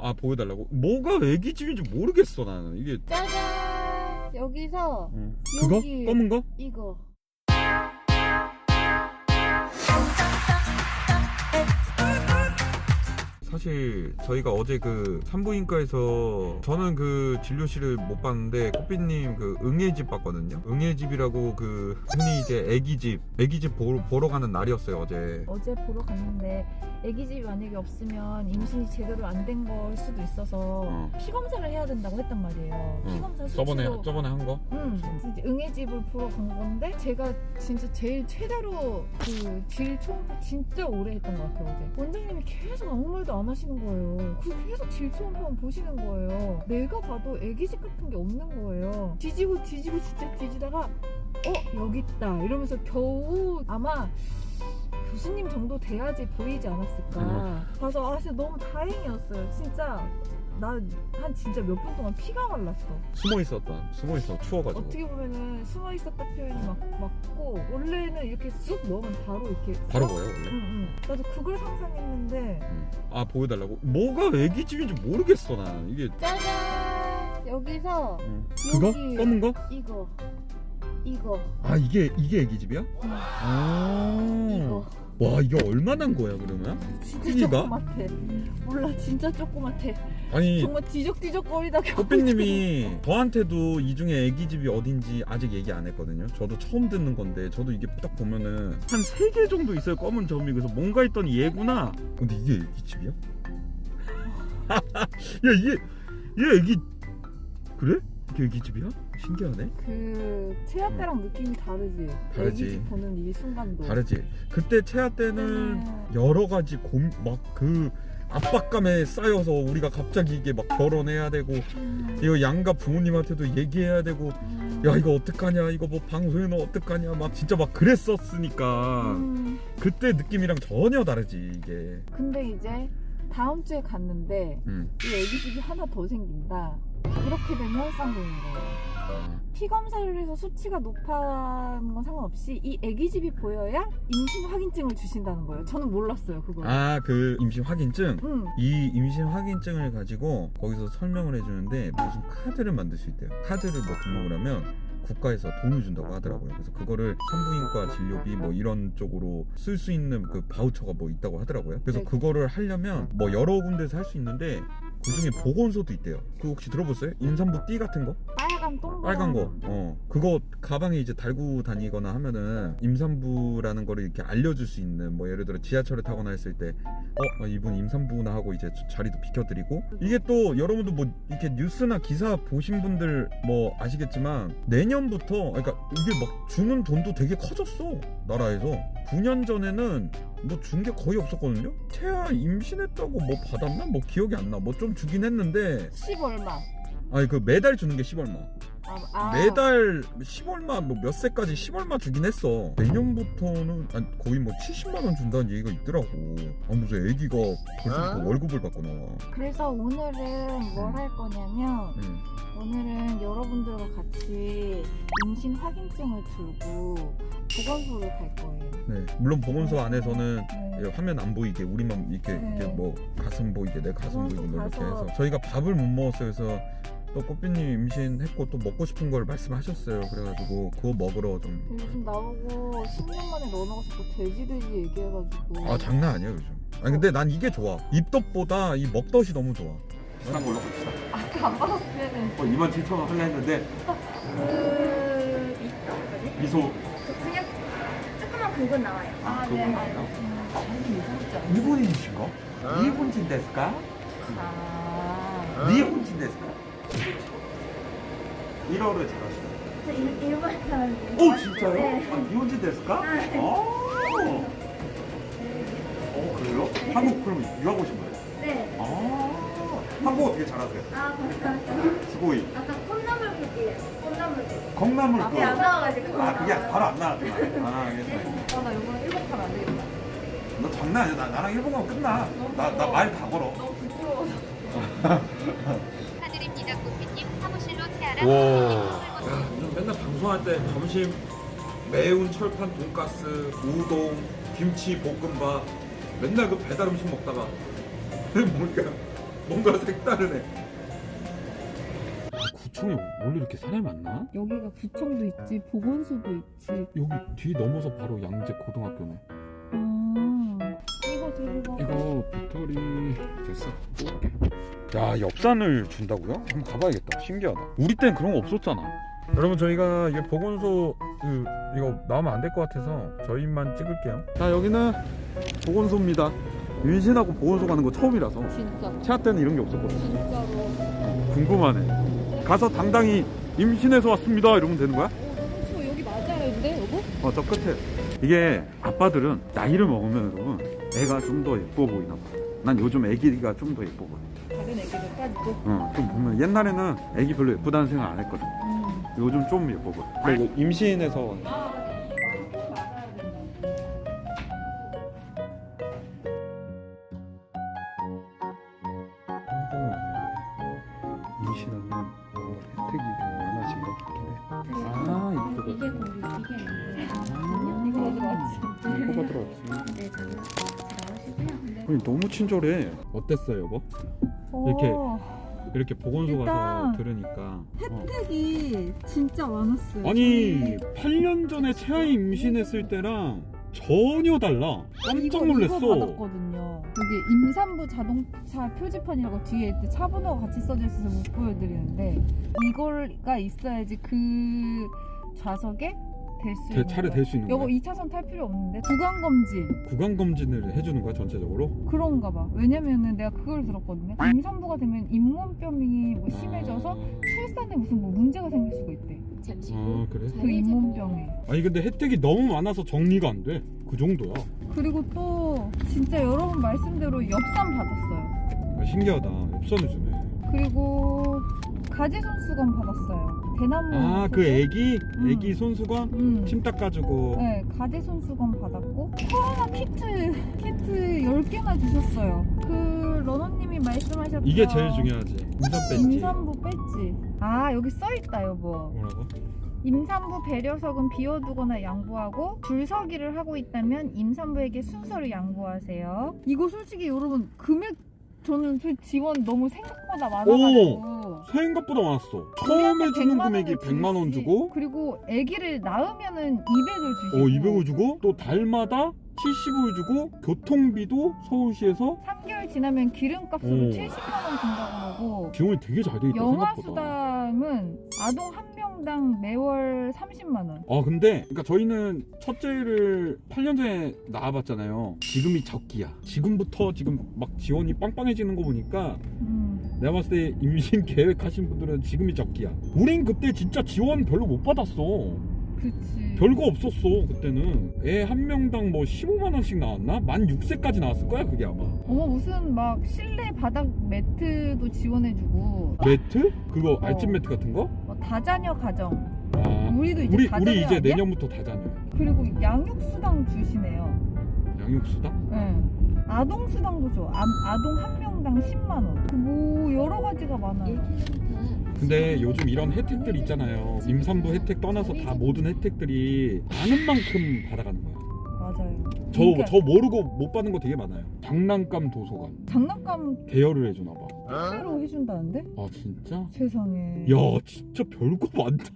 아, 보여달라고? 뭐가 애기집인지 모르겠어 나는 이게. 짜잔! 여기서 그거? 여기 검은 거? 이거 사실 저희가 어제 그 산부인과에서 저는 그 진료실을 못 봤는데 꽃비님 그 응애집 봤거든요. 응애집이라고 그 흔히 이제 애기집 보러 가는 날이었어요 어제. 보러 갔는데 애기집이 만약에 없으면 임신이 제대로 안 된 걸 수도 있어서 피 검사를 해야 된다고 했단 말이에요. 피 검사 수치로 저번에 한 거? 진짜 응애집을 보러 간 건데 제가 진짜 제일 최다로 그 질 초음파 진짜 오래 했던 것 같아요 어제. 원장님이 계속 아무 말도 안 하시는 거예요. 그 계속 질 초음파만 보시는 거예요. 내가 봐도 애기집 같은 게 없는 거예요. 뒤지고 진짜 뒤지다가 여기 있다 이러면서 겨우 아마 교수님 정도 돼야지 보이지 않았을까 봐서 진짜 너무 다행이었어요. 진짜 나 한 진짜 몇 분 동안 피가 말랐어. 숨어 있어 추워가지고. 어떻게 보면은 숨어 있었다 표현이 맞고 원래는 이렇게 쑥 넣으면 바로 이렇게 바로 보여 원래? 응. 나도 그걸 상상했는데 아, 보여달라고? 뭐가 애기집인지 모르겠어 나는 이게. 짜잔! 여기서 그거? 여기 검은 거? 이거 아, 이게 애기집이야? 아, 이거 와, 이게 얼마나 한 거야 그러면? 진짜 크기가? 조그맣대. 몰라 진짜 조그맣대. 아니, 정말 뒤적뒤적거리다 꽃비님이 저한테도 이 중에 애기집이 어딘지 아직 얘기 안 했거든요. 저도 처음 듣는 건데 저도 이게 딱 보면은 한 3개 정도 있어요 검은 점이. 그래서 뭔가 했더니 얘구나. 근데 이게 애기집이야? 야, 얘 애기 그래? 이게 애기집이야? 신기하네. 그 체아 때랑 느낌이 다르지. 다르지. 애기집 보는 이 순간도 다르지. 그때 체아 때는 여러 가지 막 그 압박감에 쌓여서 우리가 갑자기 이게 막 결혼해야 되고 이거 양가 부모님한테도 얘기해야 되고 야 이거 어떡하냐 이거 뭐 방송에는 어떡하냐 막 진짜 막 그랬었으니까 그때 느낌이랑 전혀 다르지 이게. 근데 이제 다음 주에 갔는데 이 애기집이 하나 더 생긴다. 이렇게 되면 쌍둥이인 거예요. 피 검사를 해서 수치가 높아는 건 상관없이 이 애기집이 보여야 임신 확인증을 주신다는 거예요. 저는 몰랐어요 그걸. 아, 그 임신 확인증? 이 임신 확인증을 가지고 거기서 설명을 해주는데 무슨 카드를 만들 수 있대요. 카드를 뭐 등록을 하면 국가에서 돈을 준다고 하더라고요. 그래서 그거를 산부인과 진료비 뭐 이런 쪽으로 쓸 수 있는 그 바우처가 뭐 있다고 하더라고요. 그래서 네. 그거를 하려면 뭐 여러 군데서 할 수 있는데 그 중에 보건소도 있대요. 그거 혹시 들어봤어요? 임산부 띠 같은 거? 빨간 거. 그거 가방에 이제 달고 다니거나 하면은 임산부라는 거를 이렇게 알려줄 수 있는, 뭐 예를 들어 지하철을 타거나 했을 때 이분 임산부나 하고 이제 자리도 비켜드리고. 이게 또 여러분도 뭐 이렇게 뉴스나 기사 보신 분들 뭐 아시겠지만 내년부터, 그러니까 이게 막 주는 돈도 되게 커졌어 나라에서. 9년 전에는 뭐 준 게 거의 없었거든요. 태아 임신했다고 뭐 받았나? 뭐 기억이 안 나. 뭐 좀 주긴 했는데 10 얼마. 아니 그 매달 주는 게 10얼마. 매달 10얼마 뭐 몇 세까지 10얼마 주긴 했어. 내년부터는 거의 뭐 70만원 준다는 얘기가 있더라고. 무슨 애기가 벌써부터 월급을 받고 나와. 그래서 오늘은 뭘 할 거냐면 오늘은 여러분들과 같이 임신 확인증을 들고 보건소를 갈 거예요. 네, 물론 보건소 안에서는 네. 화면 안 보이게 우리만 이렇게, 네. 이렇게 뭐 가슴 보이게 내 가슴 보이게 뭐 이렇게 가서. 해서 저희가 밥을 못 먹었어요. 그래서 또 꽃비님 임신했고 또 먹고 싶은 걸 말씀하셨어요. 그래가지고 그거 먹으러 좀. 요즘 나보고 10년 만에 너 나가서 또 돼지 얘기해가지고. 장난 아니야 요즘. 아니 근데 난 이게 좋아. 입덧보다 이 먹덧이 너무 좋아. 비싼 걸로 갑시다. 아까 안 받았으면은 27,000원 할라 했는데 미소 그냥 조그만 굵은 나와요. 네. 일본인이신가? 일본인 데스까? 일본인 데스까? 일어를 잘하시네. 저 일본 사람이에요. 오 진짜요? 네. 일본인 데스까? 네. 그래요? 한국 그럼 유학 오신 거예요? 네. 한국어 되게 잘하세요. 감사합니다. 수고이. 아까 콩나물국이에요. 콩나물국. 콩나물 앞에 안 나와가지고. 그게 바로 안 나왔구나. 알겠어. 나 이번에 일본 가면 안 되겠다. 너 장난 아니야. 나랑 일본 가면 끝나. 나 말 다 걸어. 너무 부끄러워서. 축하드립니다. 꽃피님 사무실로 태아라. 야, 요즘 맨날 방송할 때 점심 매운 철판 돈가스, 우동, 김치 볶음밥 맨날 그 배달 음식 먹다가 뭔가 뭔가 색다르네. 구청에 원래 이렇게 사람이 많나? 여기가 구청도 있지, 보건소도 있지. 여기 뒤 넘어서 바로 양재 고등학교네. 이거 들고 가. 이거 배터리 됐어. 야, 엽산을 준다고요? 한번 가봐야겠다. 신기하다. 우리 땐 그런 거 없었잖아. 여러분, 저희가 이게 보건소 이거 나오면 안 될 것 같아서 저희만 찍을게요. 자, 여기는 보건소입니다. 임신하고 보건소 가는 거 처음이라서. 진짜. 체아 때는 이런 게 없었거든. 진짜로. 궁금하네. 가서 당당히 임신해서 왔습니다 이러면 되는 거야? 저 여기 맞아요, 근데 여보? 저 끝에. 이게 아빠들은 나이를 먹으면 여러분 애가 좀 더 예뻐 보이나 봐. 난 요즘 애기가 좀 더 예뻐 보여. 다른 애기들까지도. 좀 보면 옛날에는 애기 별로 예쁘다는 생각 안 했거든. 요즘 좀 예뻐 보여. 그리고 임신해서 임신하면 혜택이 많아진 것 같긴 해. 아, 이거 이게 공유 이게 이거 어디 맞지? 이거가 들어왔지. 네 들어가시고요. 네. 아니, 너무 친절해. 어땠어요, 여보? 이렇게 이렇게 보건소 가서 일단 들으니까 혜택이 진짜 많았어요. 아니 8년 전에 채아 임신했을 때랑 전혀 달라. 깜짝 놀랐어. 이거 받았거든요. 여기 임산부 자동차 표지판이라고 뒤에 이렇게 차 번호가 같이 써져 있어서 못 보여드리는데 이거가 있어야지 그 좌석에 될 수 있는 차를 댈 수 있는 여보 거야? 2차선 탈 필요 없는데 구간검진 구강 검진을 해주는 거야 전체적으로? 그런가 봐. 왜냐면은 내가 그걸 들었거든요. 임산부가 되면 잇몸병이 뭐 심해져서 출산에 무슨 뭐 문제가 생길 수가 있대. 아, 그래? 그 잇몸병에. 아니 근데 혜택이 너무 많아서 정리가 안 돼. 그 정도야. 그리고 또 진짜 여러분 말씀대로 엽산 받았어요. 신기하다. 엽산을 주네. 그리고 가지손수건 받았어요. 대나무. 그 애기 음. 손수건 침 닦아주고. 네, 가지손수건 받았고 코로나 키트 10개나 주셨어요. 그 러너님이 말씀하셨던 이게 제일 중요하지. 임산 배지. 임산부 배지. 아, 여기 써있다 여보. 뭐라고? 임산부 배려석은 비워두거나 양보하고 줄서기를 하고 있다면 임산부에게 순서를 양보하세요. 이거 솔직히 여러분 금액 저는 저 지원 너무 생각보다 많아가지고 생각보다 많았어. 처음에 주는 100만 금액이 원을 100만 원 주시- 주고, 그리고 아기를 낳으면은 200을 주시고 200을 주고, 또 달마다 70을 주고, 교통비도 서울시에서 3개월 지나면 기름값으로 오. 70만 원 준다고 하고 지원이 되게 잘 돼 있다 생각보다. 영아수당은 아동 한 명당 매월 30만 원. 근데 그러니까 저희는 첫째를 8년 전에 낳아봤잖아요. 지금이 적기야. 지금부터 지금 막 지원이 빵빵해지는 거 보니까 내가 봤을 때 임신 계획하신 분들은 지금이 적기야. 우린 그때 진짜 지원 별로 못 받았어. 그치. 별거 없었어. 그때는 애 한 명당 뭐 15만 원씩 나왔나? 만 6세까지 나왔을 거야 그게 아마. 무슨 막 실내 바닥 매트도 지원해주고 매트? 그거 알집 매트 같은 거? 뭐 다자녀 가정. 아, 우리도 이제 우리 다자녀 이제 아니야? 내년부터 다자녀. 그리고 양육수당 주시네요. 양육수당? 응. 아동수당도 줘. 아동 한 명당 10만 원. 뭐 여러 가지가 많아요. 근데 요즘 이런 혜택들 있잖아요. 임산부 혜택 떠나서 다 모든 혜택들이 많은 만큼 받아가는 거야. 맞아요. 저 모르고 못 받는 거 되게 많아요. 장난감 도서관 장난감 대여를 해주나 봐. 택배로 해준다는데? 아 진짜? 세상에. 야 진짜 별거 많다.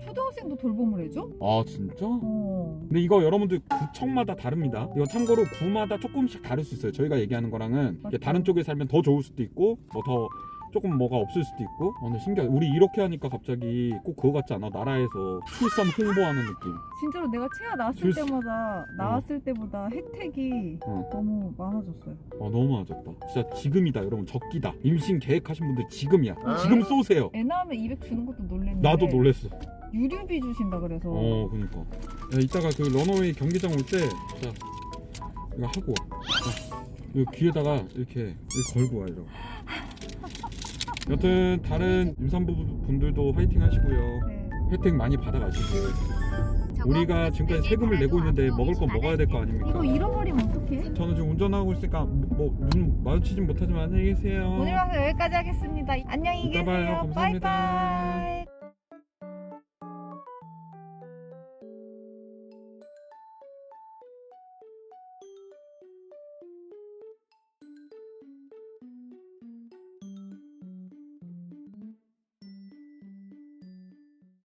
초등학생도 돌봄을 해줘? 아 진짜? 근데 근데 이거 여러분들 구청마다 다릅니다. 이거 참고로 구마다 조금씩 다를 수 있어요. 저희가 얘기하는 거랑은 이게 다른 쪽에 살면 더 좋을 수도 있고 뭐 더 조금 뭐가 없을 수도 있고. 근데 신기하다. 우리 이렇게 하니까 갑자기 꼭 그거 같지 않아? 나라에서 출산 홍보하는 느낌. 진짜로 내가 채아 낳았을 나왔을 때보다 혜택이 너무 많아졌어요. 너무 많아졌다. 진짜 지금이다 여러분. 적기다. 임신 계획하신 분들 지금이야. 지금 쏘세요. 애 낳으면 200 주는 것도 놀랬는데 나도 놀랬어. 유류비 주신다 그래서. 그니까. 야, 이따가 그 런어웨이 경기장 올 때 자 이거 하고 와. 이거 귀에다가 이렇게 걸고 와 이러고. 여튼 다른 임산부 분들도 화이팅 하시고요. 네. 혜택 많이 받아가시고. 우리가 지금까지 세금을 내고 있는데 먹을 건 먹어야 될 거 아닙니까? 이거 잃어버리면 어떡해? 저는 지금 운전하고 있으니까 눈 마주치진 못하지만 안녕히 계세요. 오늘 방송 여기까지 하겠습니다. 안녕히 이따 계세요. 봐요. 감사합니다. 바이바이.